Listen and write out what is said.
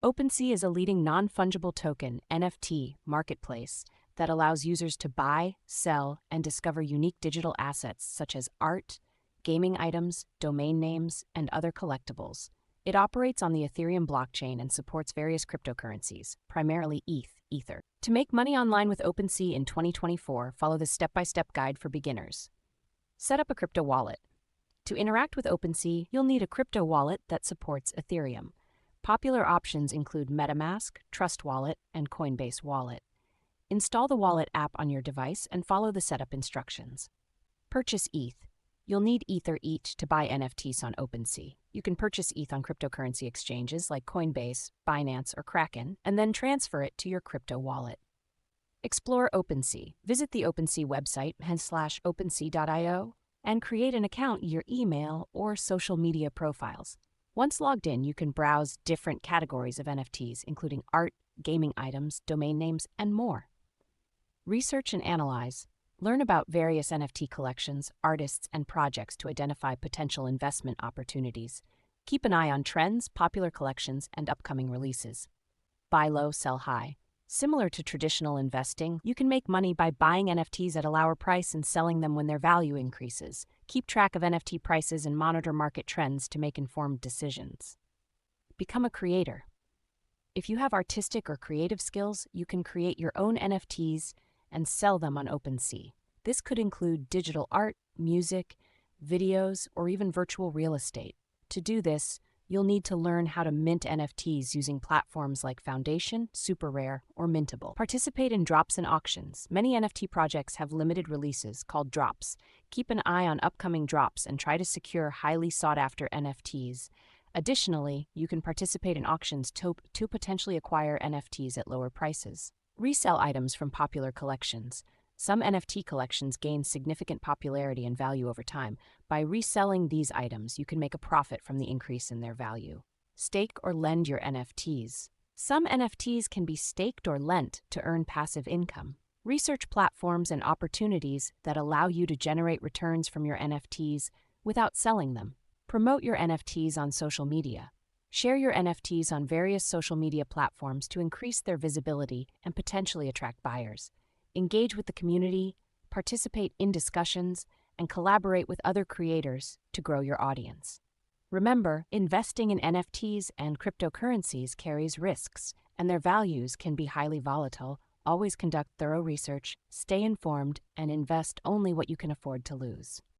OpenSea is a leading non-fungible token (NFT) marketplace that allows users to buy, sell, and discover unique digital assets such as art, gaming items, domain names, and other collectibles. It operates on the Ethereum blockchain and supports various cryptocurrencies, primarily Ether. To make money online with OpenSea in 2024, follow the step-by-step guide for beginners. Set up a crypto wallet. To interact with OpenSea, you'll need a crypto wallet that supports Ethereum. Popular options include MetaMask, Trust Wallet, and Coinbase Wallet. Install the wallet app on your device and follow the setup instructions. Purchase ETH. You'll need Ether each to buy NFTs on OpenSea. You can purchase ETH on cryptocurrency exchanges like Coinbase, Binance, or Kraken, and then transfer it to your crypto wallet. Explore OpenSea. Visit the OpenSea website /opensea.io and create an account your email or social media profiles. Once logged in, you can browse different categories of NFTs, including art, gaming items, domain names, and more. Research and analyze. Learn about various NFT collections, artists, and projects to identify potential investment opportunities. Keep an eye on trends, popular collections, and upcoming releases. Buy low, sell high. Similar to traditional investing, you can make money by buying NFTs at a lower price and selling them when their value increases. Keep track of NFT prices and monitor market trends to make informed decisions. Become a creator. If you have artistic or creative skills, you can create your own NFTs and sell them on OpenSea. This could include digital art, music, videos, or even virtual real estate. To do this, you'll need to learn how to mint NFTs using platforms like Foundation, SuperRare, or Mintable. Participate in drops and auctions. Many NFT projects have limited releases called drops. Keep an eye on upcoming drops and try to secure highly sought-after NFTs. Additionally, you can participate in auctions to potentially acquire NFTs at lower prices. Resell items from popular collections. Some NFT collections gain significant popularity and value over time. By reselling these items, you can make a profit from the increase in their value. Stake or lend your NFTs. Some NFTs can be staked or lent to earn passive income. Research platforms and opportunities that allow you to generate returns from your NFTs without selling them. Promote your NFTs on social media. Share your NFTs on various social media platforms to increase their visibility and potentially attract buyers. Engage with the community, participate in discussions, and collaborate with other creators to grow your audience. Remember, investing in NFTs and cryptocurrencies carries risks, and their values can be highly volatile. Always conduct thorough research, stay informed, and invest only what you can afford to lose.